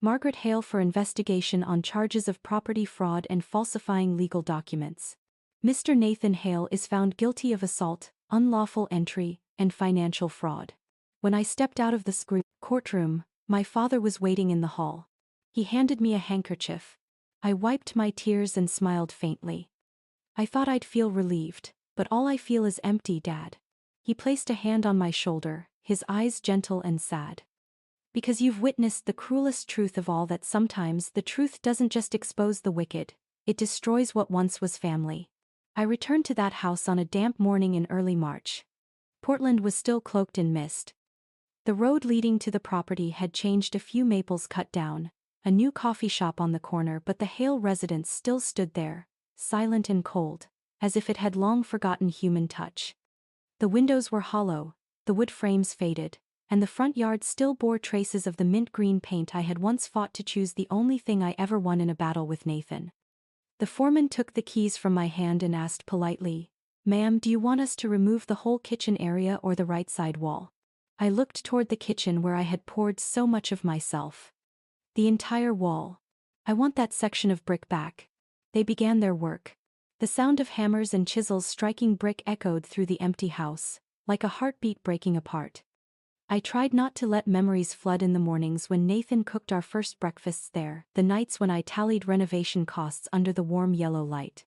Margaret Hale for investigation on charges of property fraud and falsifying legal documents. Mr. Nathan Hale is found guilty of assault, unlawful entry, and financial fraud." When I stepped out of the courtroom, my father was waiting in the hall. He handed me a handkerchief. I wiped my tears and smiled faintly. "I thought I'd feel relieved, but all I feel is empty, Dad." He placed a hand on my shoulder, his eyes gentle and sad. "Because you've witnessed the cruelest truth of all, that sometimes the truth doesn't just expose the wicked, it destroys what once was family." I returned to that house on a damp morning in early March. Portland was still cloaked in mist. The road leading to the property had changed, a few maples cut down, a new coffee shop on the corner, but the Hale residence still stood there, silent and cold, as if it had long forgotten human touch. The windows were hollow, the wood frames faded, and the front yard still bore traces of the mint green paint I had once fought to choose the only thing I ever won in a battle with Nathan. The foreman took the keys from my hand and asked politely, "Ma'am, do you want us to remove the whole kitchen area or the right side wall?" I looked toward the kitchen where I had poured so much of myself. "The entire wall. I want that section of brick back." They began their work. The sound of hammers and chisels striking brick echoed through the empty house, like a heartbeat breaking apart. I tried not to let memories flood in the mornings when Nathan cooked our first breakfasts there, the nights when I tallied renovation costs under the warm yellow light.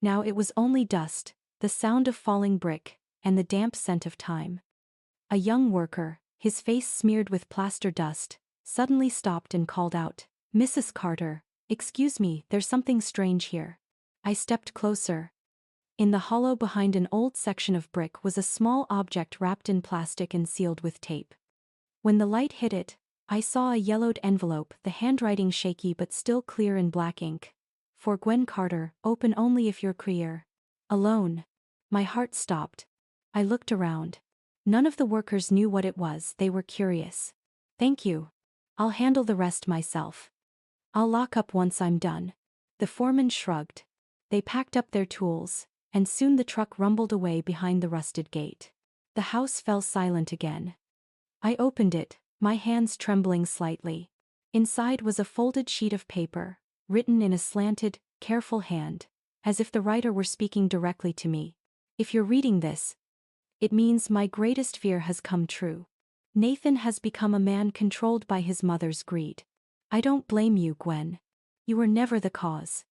Now it was only dust, the sound of falling brick, and the damp scent of time. A young worker, his face smeared with plaster dust, suddenly stopped and called out, "Mrs. Carter, excuse me, there's something strange here." I stepped closer. In the hollow behind an old section of brick was a small object wrapped in plastic and sealed with tape. When the light hit it, I saw a yellowed envelope, the handwriting shaky but still clear in black ink. "For Gwen Carter, open only if you're queer." Alone. My heart stopped. I looked around. None of the workers knew what it was, they were curious. "Thank you. I'll handle the rest myself. I'll lock up once I'm done." The foreman shrugged. They packed up their tools, and soon the truck rumbled away behind the rusted gate. The house fell silent again. I opened it, my hands trembling slightly. Inside was a folded sheet of paper, written in a slanted, careful hand, as if the writer were speaking directly to me. "If you're reading this, it means my greatest fear has come true. Nathan has become a man controlled by his mother's greed. I don't blame you, Gwen. You were never the cause.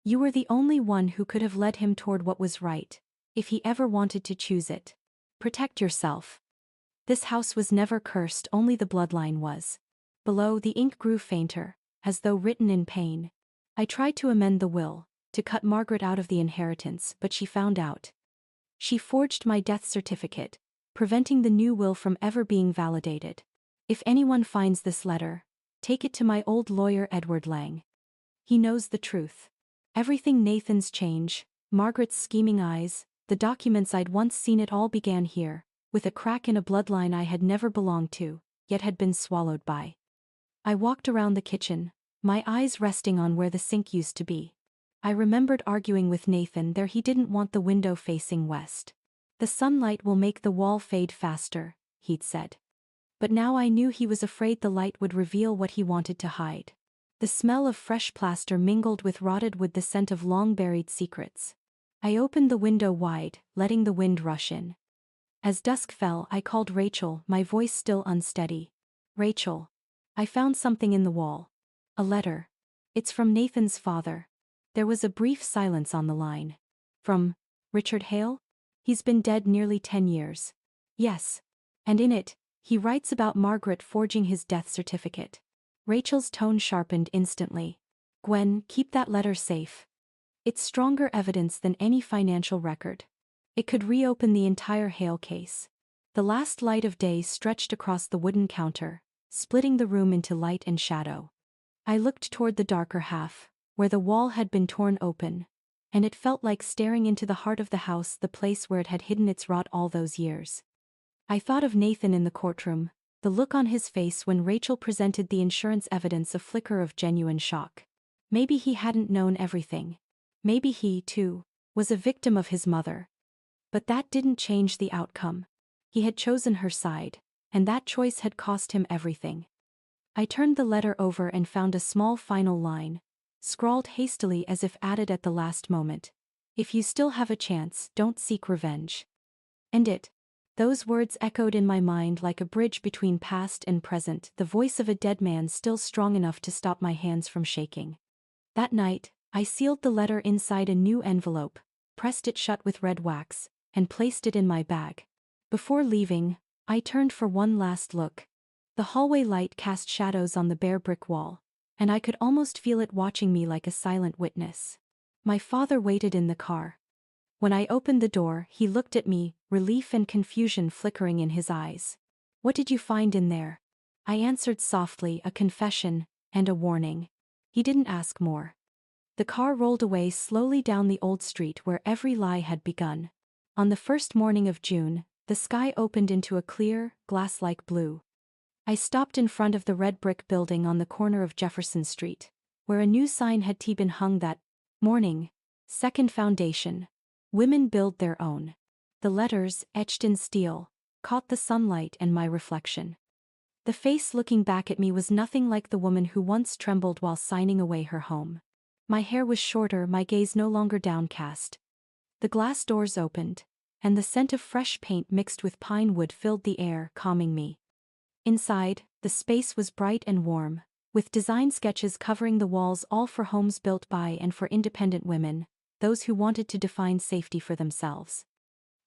You were the only one who could have led him toward what was right, if he ever wanted to choose it. Protect yourself. This house was never cursed, only the bloodline was." Below, the ink grew fainter, as though written in pain. I tried to amend the will, to cut Margaret out of the inheritance, but she found out. She forged my death certificate, preventing the new will from ever being validated. "If anyone finds this letter, take it to my old lawyer Edward Lang. He knows the truth. Everything, Nathan's change, Margaret's scheming eyes, the documents I'd once seen, it all began here, with a crack in a bloodline I had never belonged to, yet had been swallowed by." I walked around the kitchen, my eyes resting on where the sink used to be. I remembered arguing with Nathan there. He didn't want the window facing west. "The sunlight will make the wall fade faster," he'd said. But now I knew he was afraid the light would reveal what he wanted to hide. The smell of fresh plaster mingled with rotted wood, the scent of long-buried secrets. I opened the window wide, letting the wind rush in. As dusk fell, I called Rachel, my voice still unsteady. Rachel. I found something in the wall. A letter. It's from Nathan's father. There was a brief silence on the line. From Richard Hale? He's been dead nearly 10 years. Yes. And in it, he writes about Margaret forging his death certificate. Rachel's tone sharpened instantly. Gwen, keep that letter safe. It's stronger evidence than any financial record. It could reopen the entire Hale case. The last light of day stretched across the wooden counter, splitting the room into light and shadow. I looked toward the darker half, where the wall had been torn open, and it felt like staring into the heart of the house, the place where it had hidden its rot all those years. I thought of Nathan in the courtroom, the look on his face when Rachel presented the insurance evidence, a flicker of genuine shock. Maybe he hadn't known everything. Maybe he, too, was a victim of his mother. But that didn't change the outcome. He had chosen her side, and that choice had cost him everything. I turned the letter over and found a small final line, scrawled hastily as if added at the last moment. If you still have a chance, don't seek revenge. And those words echoed in my mind like a bridge between past and present, the voice of a dead man still strong enough to stop my hands from shaking. That night, I sealed the letter inside a new envelope, pressed it shut with red wax, and placed it in my bag. Before leaving, I turned for one last look. The hallway light cast shadows on the bare brick wall, and I could almost feel it watching me like a silent witness. My father waited in the car. When I opened the door, he looked at me, relief and confusion flickering in his eyes. What did you find in there? I answered softly, a confession, and a warning. He didn't ask more. The car rolled away slowly down the old street where every lie had begun. On the first morning of June, the sky opened into a clear, glass-like blue. I stopped in front of the red brick building on the corner of Jefferson Street, where a new sign had been hung that morning. Second foundation. Women build their own. The letters, etched in steel, caught the sunlight and my reflection. The face looking back at me was nothing like the woman who once trembled while signing away her home. My hair was shorter, my gaze no longer downcast. The glass doors opened, and the scent of fresh paint mixed with pine wood filled the air, calming me. Inside, the space was bright and warm, with design sketches covering the walls, all for homes built by and for independent women, those who wanted to define safety for themselves.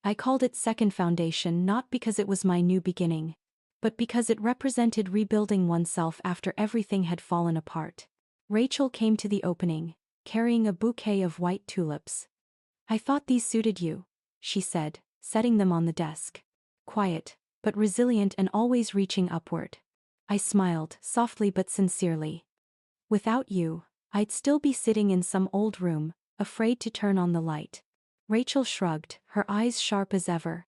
I called it Second Foundation not because it was my new beginning, but because it represented rebuilding oneself after everything had fallen apart. Rachel came to the opening, carrying a bouquet of white tulips. I thought these suited you, she said, setting them on the desk. Quiet, but resilient and always reaching upward. I smiled, softly but sincerely. Without you, I'd still be sitting in some old room, afraid to turn on the light. Rachel shrugged, her eyes sharp as ever.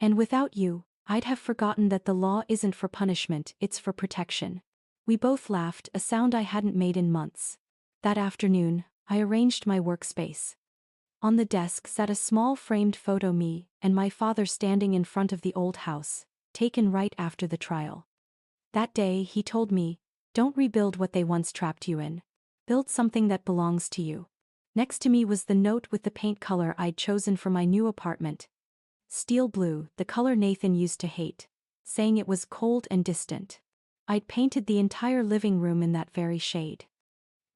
And without you, I'd have forgotten that the law isn't for punishment, it's for protection. We both laughed, a sound I hadn't made in months. That afternoon, I arranged my workspace. On the desk sat a small framed photo, me and my father standing in front of the old house, taken right after the trial. That day he told me, don't rebuild what they once trapped you in. Build something that belongs to you. Next to me was the note with the paint color I'd chosen for my new apartment. Steel blue, the color Nathan used to hate, saying it was cold and distant. I'd painted the entire living room in that very shade.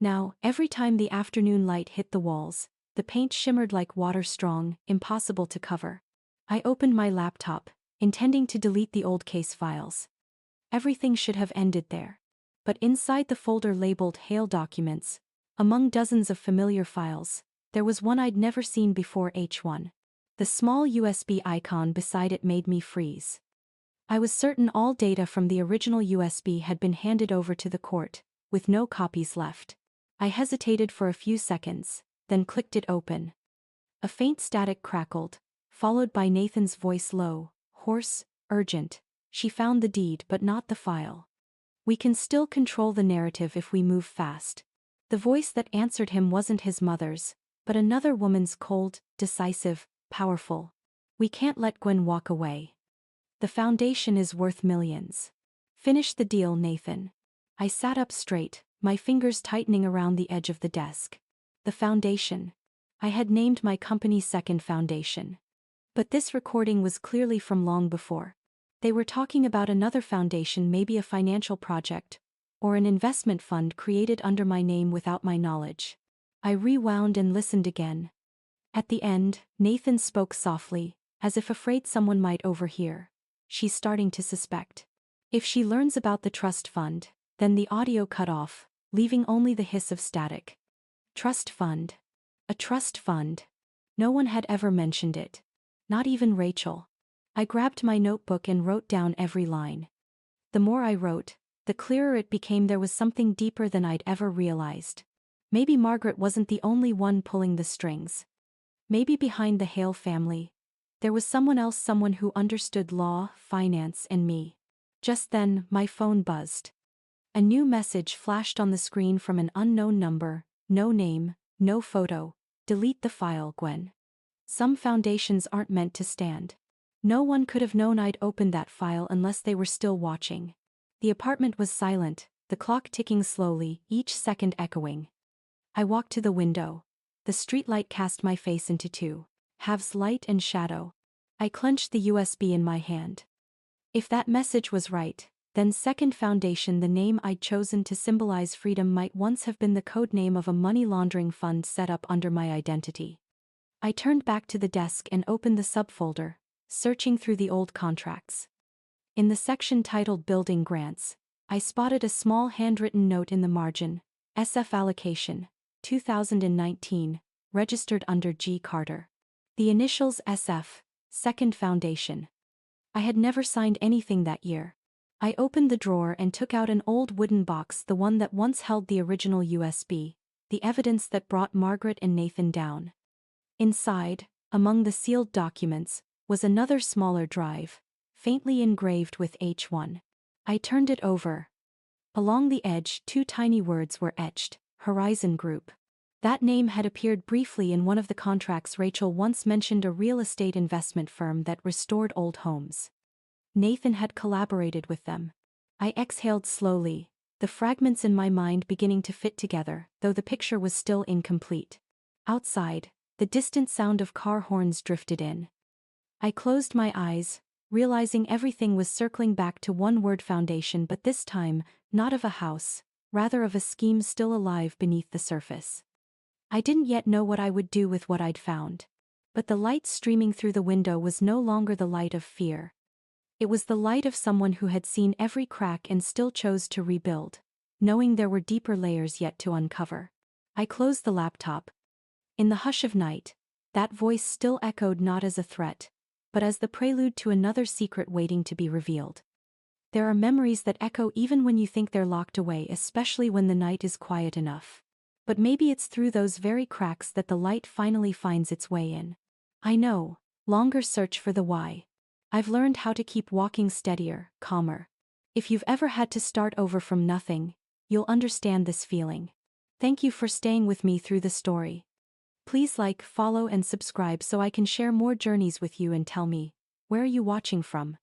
Now, every time the afternoon light hit the walls, the paint shimmered like water, strong, impossible to cover. I opened my laptop, intending to delete the old case files. Everything should have ended there. But inside the folder labeled Hale Documents, among dozens of familiar files, there was one I'd never seen before, H1. The small USB icon beside it made me freeze. I was certain all data from the original USB had been handed over to the court, with no copies left. I hesitated for a few seconds, then clicked it open. A faint static crackled, followed by Nathan's voice, low, hoarse, urgent. She found the deed but not the file. We can still control the narrative if we move fast. The voice that answered him wasn't his mother's, but another woman's, cold, decisive, powerful. We can't let Gwen walk away. The foundation is worth millions. Finish the deal, Nathan. I sat up straight, my fingers tightening around the edge of the desk. The foundation. I had named my company Second Foundation. But this recording was clearly from long before. They were talking about another foundation, maybe a financial project, or an investment fund created under my name without my knowledge. I rewound and listened again. At the end, Nathan spoke softly, as if afraid someone might overhear. She's starting to suspect. If she learns about the trust fund, then the audio cut off, leaving only the hiss of static. Trust fund. A trust fund. No one had ever mentioned it. Not even Rachel. I grabbed my notebook and wrote down every line. The more I wrote, the clearer it became there was something deeper than I'd ever realized. Maybe Margaret wasn't the only one pulling the strings. Maybe behind the Hale family, there was someone else, someone who understood law, finance, and me. Just then, my phone buzzed. A new message flashed on the screen from an unknown number. No name, no photo. Delete the file, Gwen. Some foundations aren't meant to stand. No one could have known I'd opened that file unless they were still watching. The apartment was silent, the clock ticking slowly, each second echoing. I walked to the window. The streetlight cast my face into two halves, light and shadow. I clenched the USB in my hand. If that message was right, then Second Foundation, the name I'd chosen to symbolize freedom, might once have been the code name of a money laundering fund set up under my identity. I turned back to the desk and opened the subfolder, searching through the old contracts. In the section titled Building Grants, I spotted a small handwritten note in the margin. SF allocation, 2019, registered under G. Carter. The initials SF, Second Foundation. I had never signed anything that year. I opened the drawer and took out an old wooden box, the one that once held the original USB, the evidence that brought Margaret and Nathan down. Inside, among the sealed documents, was another smaller drive, faintly engraved with H1. I turned it over. Along the edge, two tiny words were etched: Horizon Group. That name had appeared briefly in one of the contracts. Rachel once mentioned a real estate investment firm that restored old homes. Nathan had collaborated with them. I exhaled slowly, the fragments in my mind beginning to fit together, though the picture was still incomplete. Outside, the distant sound of car horns drifted in. I closed my eyes, realizing everything was circling back to one word: foundation, but this time, not of a house, rather of a scheme still alive beneath the surface. I didn't yet know what I would do with what I'd found. But the light streaming through the window was no longer the light of fear. It was the light of someone who had seen every crack and still chose to rebuild, knowing there were deeper layers yet to uncover. I closed the laptop. In the hush of night, that voice still echoed, not as a threat, but as the prelude to another secret waiting to be revealed. There are memories that echo even when you think they're locked away, especially when the night is quiet enough. But maybe it's through those very cracks that the light finally finds its way in. I know, longer search for the why. I've learned how to keep walking steadier, calmer. If you've ever had to start over from nothing, you'll understand this feeling. Thank you for staying with me through the story. Please like, follow and subscribe so I can share more journeys with you, and tell me, where are you watching from?